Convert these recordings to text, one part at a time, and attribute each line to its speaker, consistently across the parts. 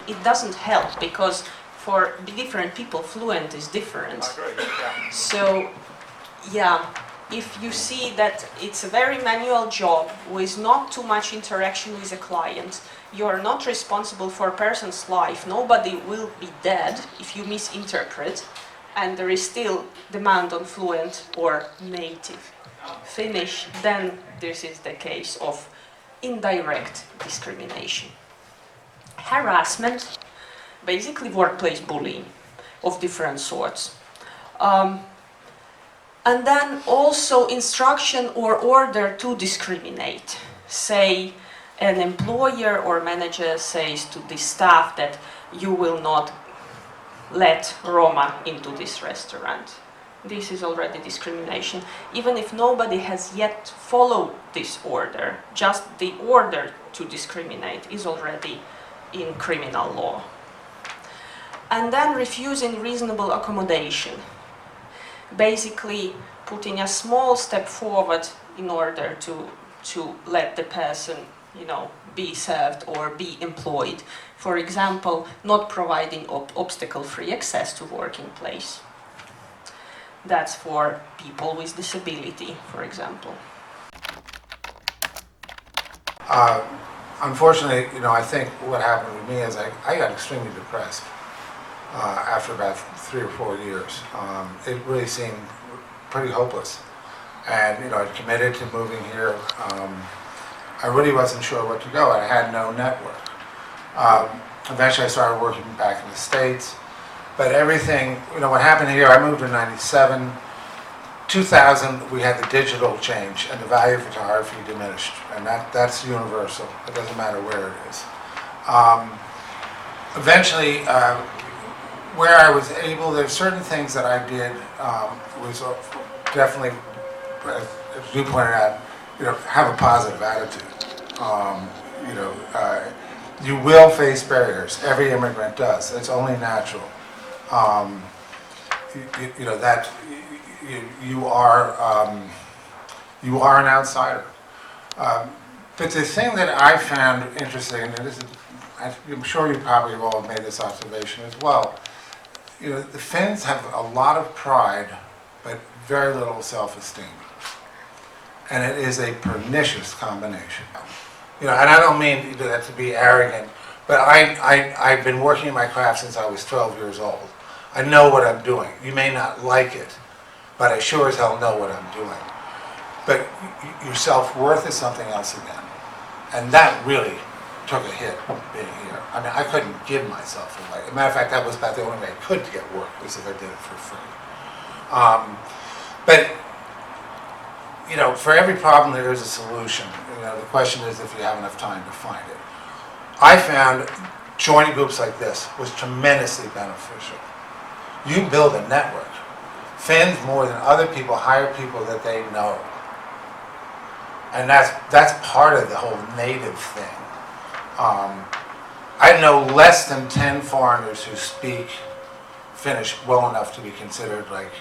Speaker 1: it doesn't help, because for different people, fluent is different.
Speaker 2: Yeah.
Speaker 1: So, yeah, if you see that it's a very manual job with not too much interaction with a client, you are not responsible for a person's life. Nobody will be dead if you misinterpret, and there is still demand on fluent or native Finnish, then this is the case of indirect discrimination. Harassment, basically workplace bullying of different sorts. And then also instruction or order to discriminate. Say an employer or manager says to the staff that you will not let Roma into this restaurant. This is already discrimination, even if nobody has yet followed this order. Just the order to discriminate is already in criminal law. And then refusing reasonable accommodation. Basically putting a small step forward in order to let the person, be served or be employed. For example, not providing obstacle-free access to working place. That's for people with disability, for example.
Speaker 3: Unfortunately, I think what happened with me is I got extremely depressed after about 3 or 4 years. It really seemed pretty hopeless. And, I committed to moving here. I really wasn't sure what to go. I had no network. Eventually I started working back in the States. But everything, what happened here, I moved in '97. 2000, we had the digital change, and the value of photography diminished. And that's universal. It doesn't matter where it is. Eventually, where I was able, there's certain things that I did was definitely, as you pointed out, have a positive attitude. You will face barriers. Every immigrant does. It's only natural. That you are an outsider. But the thing that I found interesting, and I'm sure you probably have all made this observation as well, the Finns have a lot of pride, but very little self-esteem. And it is a pernicious combination. And I don't mean that to be arrogant, but I've been working in my craft since I was 12 years old. I know what I'm doing. You may not like it, but I sure as hell know what I'm doing. But your self-worth is something else again. And that really took a hit being here. I mean, I couldn't give myself away. As a matter of fact, that was about the only way I could get work, was if I did it for free. But for every problem there is a solution. The question is if you have enough time to find it. I found joining groups like this was tremendously beneficial. You build a network. Finns, more than other people, hire people that they know. And that's part of the whole native thing. I know less than 10 foreigners who speak Finnish well enough to be considered like,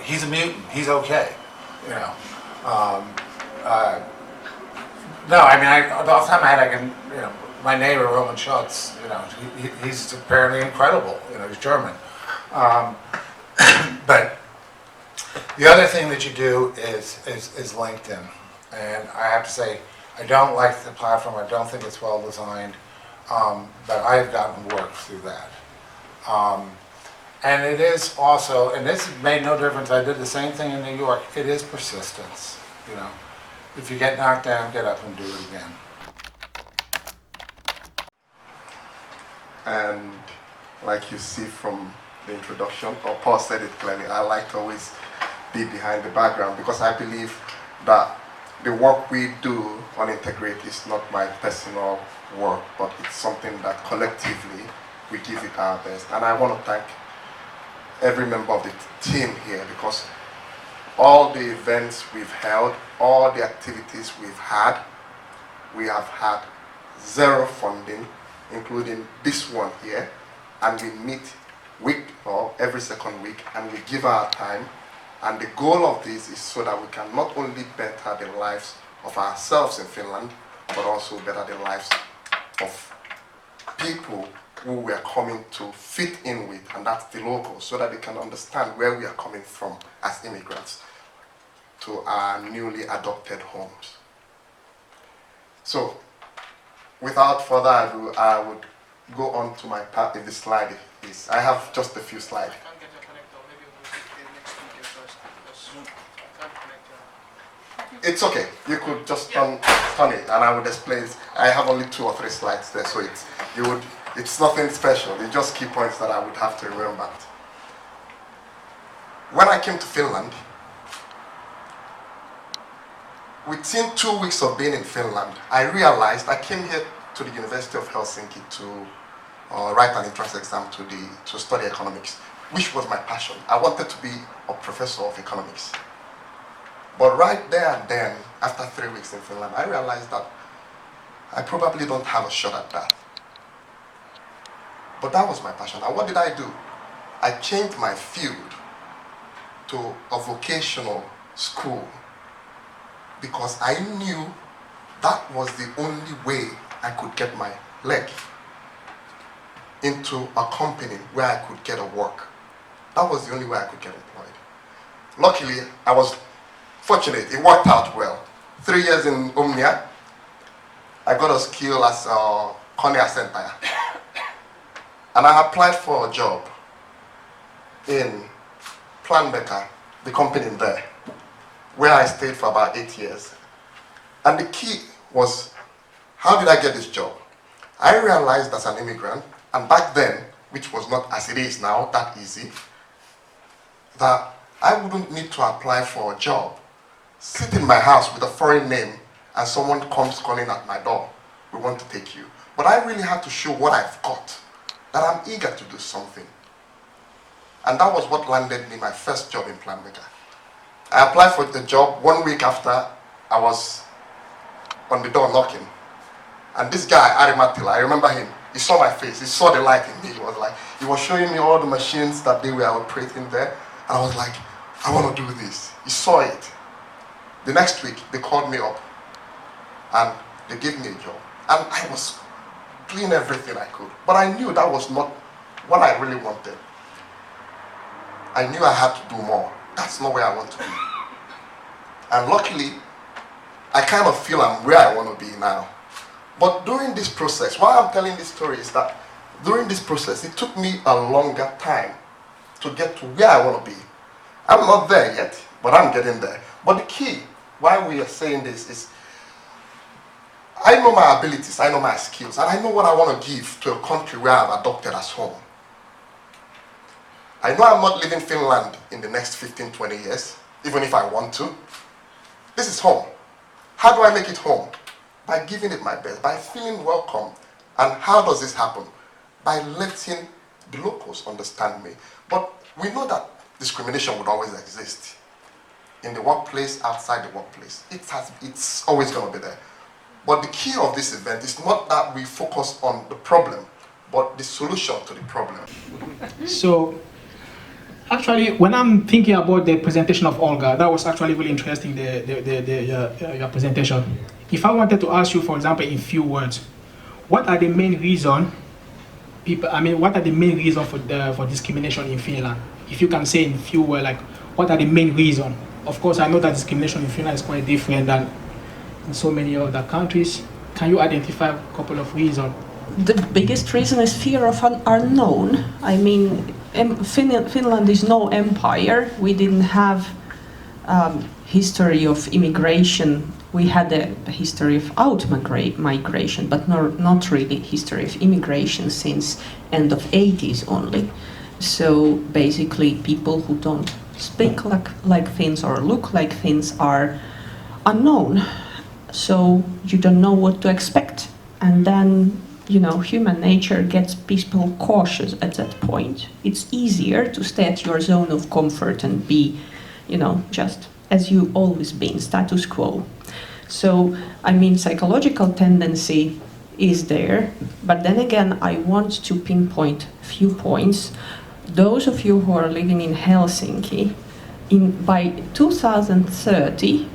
Speaker 3: he's a mutant, he's okay. No, I mean, the time I had, my neighbor, Roman Schultz, he's apparently incredible, he's German. But the other thing that you do is LinkedIn. And I have to say, I don't like the platform, I don't think it's well designed, but I've gotten work through that. And it is also, and this made no difference, I did the same thing in New York, it is persistence, If you get knocked down, get up and do it again.
Speaker 4: And like you see from the introduction, or Paul said it clearly, I like to always be behind the background because I believe that the work we do on Entergrate is not my personal work, but it's something that collectively we give it our best. And I want to thank every member of the team here because all the events we've held, all the activities we have had zero funding, including this one here, and we meet every second week, and we give our time. And the goal of this is so that we can not only better the lives of ourselves in Finland, but also better the lives of people who we are coming to fit in with, and that's the locals, so that they can understand where we are coming from as immigrants to our newly adopted homes. So, without further ado, I would go on to my part of the slide. I have just a few slides.
Speaker 2: I can't get your connector. Maybe we'll take the next speaker first because I can't connect your...
Speaker 4: It's okay. You could just turn it, and I would explain. I have only 2 or 3 slides there, so it's nothing special. It's just key points that I would have to remember. When I came to Finland, within 2 weeks of being in Finland, I realized I came here to the University of Helsinki to write an entrance exam to study economics, which was my passion. I wanted to be a professor of economics. But right there and then, after 3 weeks in Finland, I realized that I probably don't have a shot at that. But that was my passion. And what did I do? I changed my field to a vocational school because I knew that was the only way I could get my leg into a company where I could get a work. That was the only way I could get employed. Luckily, I was fortunate. It worked out well. 3 years in Omnia, I got a skill as a cornea center. And I applied for a job in Planbecker, the company there, where I stayed for about 8 years. And the key was, how did I get this job? I realized as an immigrant, and back then, which was not as it is now, that easy, that I wouldn't need to apply for a job, sit in my house with a foreign name, and someone comes calling at my door, we want to take you. But I really had to show what I've got, that I'm eager to do something. And that was what landed me my first job in Planbecker. I applied for the job 1 week after I was on the door knocking. And this guy, Arimatila, I remember him, he saw my face, he saw the light in me. He was showing me all the machines that they were operating there. And I was like, I want to do this. He saw it. The next week, they called me up and they gave me a job. And I was doing everything I could. But I knew that was not what I really wanted. I knew I had to do more. That's not where I want to be. And luckily, I kind of feel I'm where I want to be now. But during this process, why I'm telling this story is that during this process, it took me a longer time to get to where I want to be. I'm not there yet, but I'm getting there. But the key, why we are saying this is, I know my abilities, I know my skills, and I know what I want to give to a country where I've adopted as home. I know I'm not leaving Finland in the next 15, 20 years, even if I want to. This is home. How do I make it home? By giving it my best, by feeling welcome. And how does this happen? By letting the locals understand me. But we know that discrimination would always exist. In the workplace, outside the workplace. It's always going to be there. But the key of this event is not that we focus on the problem, but the solution to the problem.
Speaker 5: So, actually, when I'm thinking about the presentation of Olga, that was actually really interesting, your presentation. If I wanted to ask you, for example, in few words, what are the main reasons for discrimination in Finland? If you can say in few words, like, what are the main reasons? Of course, I know that discrimination in Finland is quite different than in so many other countries. Can you identify a couple of reasons?
Speaker 1: The biggest reason is fear of unknown. I mean, Finland is no empire. We didn't have history of immigration. We had a history of out-migration, but not really history of immigration since end of 80s only. So basically, people who don't speak like Finns or look like Finns are unknown. So you don't know what to expect. And then, human nature gets people cautious at that point. It's easier to stay at your zone of comfort and be, just as you've always been, status quo. So, psychological tendency is there, but then again, I want to pinpoint a few points. Those of you who are living in Helsinki, by 2030,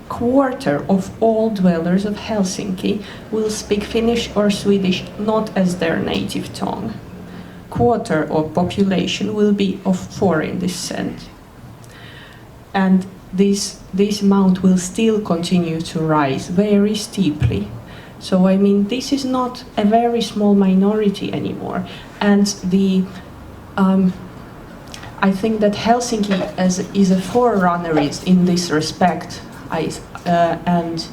Speaker 1: quarter of all dwellers of Helsinki will speak Finnish or Swedish not as their native tongue. Quarter of population will be of foreign descent. And this amount will still continue to rise very steeply. So I mean, this is not a very small minority anymore. And I think that Helsinki is a forerunner in this respect. And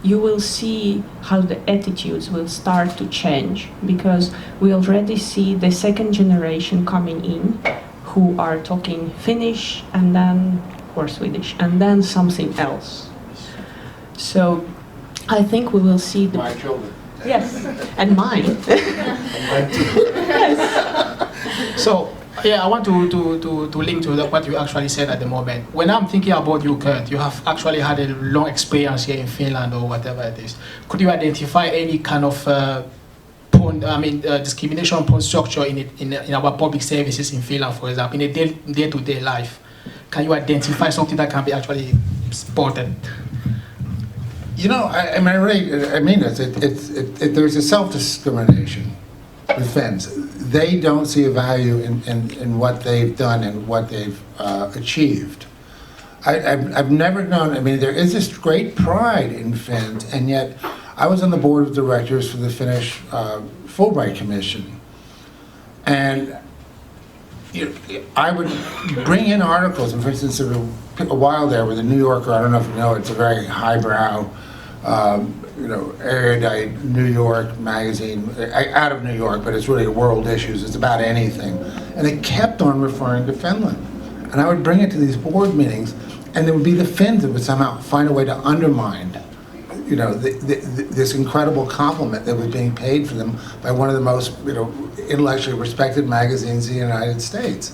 Speaker 1: you will see how the attitudes will start to change, because we already see the second generation coming in who are talking Finnish and then or Swedish and then something else. So I think we will see the...
Speaker 3: My children.
Speaker 1: Yes, and mine.
Speaker 5: So, yeah, I want to link to what you actually said at the moment. When I'm thinking about you, Kurt, you have actually had a long experience here in Finland or whatever it is. Could you identify any kind of discrimination upon structure in our public services in Finland, for example, in a day-to-day life? Can you identify something that can be actually spotted?
Speaker 3: You know, I mean this. There's a self-discrimination with Finns. They don't see a value in what they've done and what they've achieved. I've never known. I mean, there is this great pride in Finns, and yet I was on the board of directors for the Finnish Fulbright Commission, and I would bring in articles. And for instance, there was a while there with the New Yorker. I don't know if you know, it's a very highbrow, erudite New York magazine, out of New York, but it's really world issues. It's about anything. And it kept on referring to Finland. And I would bring it to these board meetings, and there would be the Finns that would somehow find a way to undermine, this incredible compliment that was being paid for them by one of the most, intellectually respected magazines in the United States.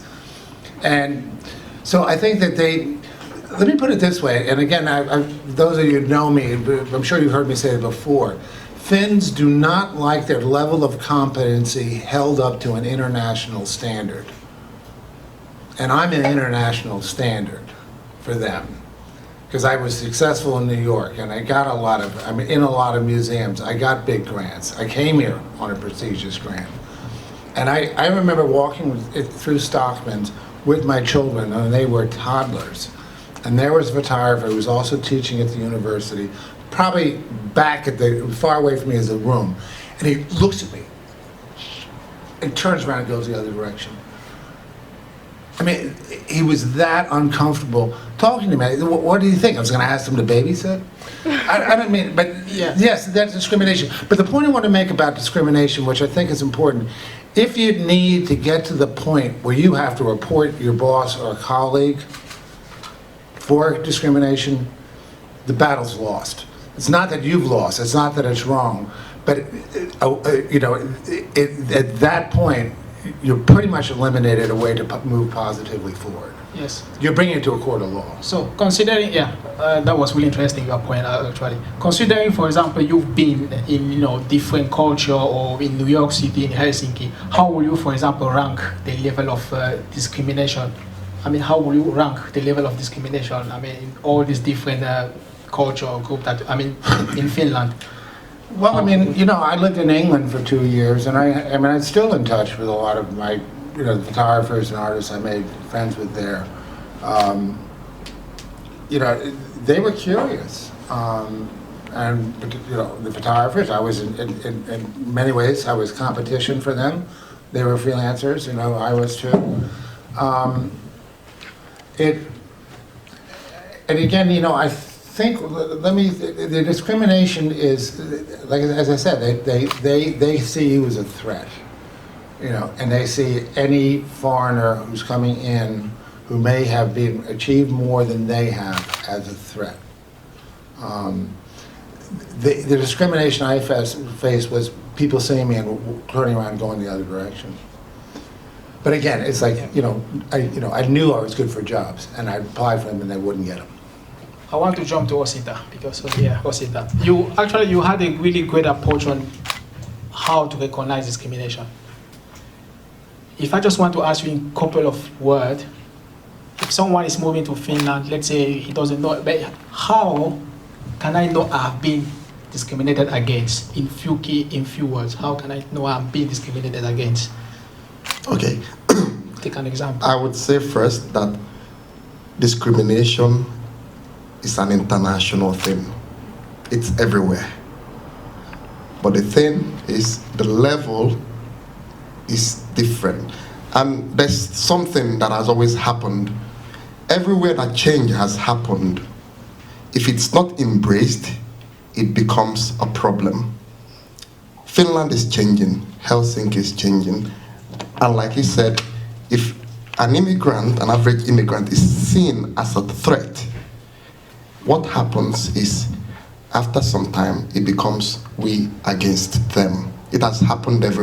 Speaker 3: And so I think that let me put it this way, and again, those of you who know me, I'm sure you've heard me say it before, Finns do not like their level of competency held up to an international standard. And I'm an international standard for them, because I was successful in New York, and I got in a lot of museums. I got big grants. I came here on a prestigious grant. And I remember walking through Stockman's with my children, and they were toddlers. And there was a photographer who was also teaching at the university, probably far away from me is a room. And he looks at me and turns around and goes the other direction. I mean, he was that uncomfortable talking to me. What do you think? I was going to ask him to babysit? I don't mean, but yes, that's discrimination. But the point I want to make about discrimination, which I think is important, if you need to get to the point where you have to report your boss or colleague for discrimination, the battle's lost. It's not that you've lost, it's not that it's wrong, but at that point, you're pretty much eliminated a way to move positively forward.
Speaker 5: Yes.
Speaker 3: You're bringing it to a court of law.
Speaker 5: So considering, that was really interesting, your point actually. Considering, for example, you've been in different culture or in New York City, in Helsinki, how will you, for example, rank the level of discrimination? I mean, how will you rank the level of discrimination? I mean, in all these different culture or group in Finland?
Speaker 3: Well, I mean, I lived in England for 2 years, and I'm still in touch with a lot of my, the photographers and artists I made friends with there. They were curious, and the photographers, I was in many ways, I was competition for them. They were freelancers, I was too. And again, I think the discrimination is, like as I said, they see you as a threat, and they see any foreigner who's coming in who may have achieved more than they have as a threat. The discrimination I faced was people seeing me and turning around and going the other direction. But again, it's like, I knew I was good for jobs, and I applied for them and they wouldn't get them.
Speaker 5: I want to jump to Osita, because Osita, you had a really great approach on how to recognize discrimination. If I just want to ask you in a couple of words, if someone is moving to Finland, let's say he doesn't know, but how can I know I've been discriminated against? In few words, how can I know I'm being discriminated against?
Speaker 6: Okay.
Speaker 5: Take an example.
Speaker 6: I would say first that discrimination is an international thing. It's everywhere. But the thing is, the level is different. And there's something that has always happened. Everywhere that change has happened, if it's not embraced, it becomes a problem. Finland is changing, Helsinki is changing. And like he said, if an immigrant, an average immigrant, is seen as a threat, what happens is, after some time, it becomes we against them. It has happened everywhere.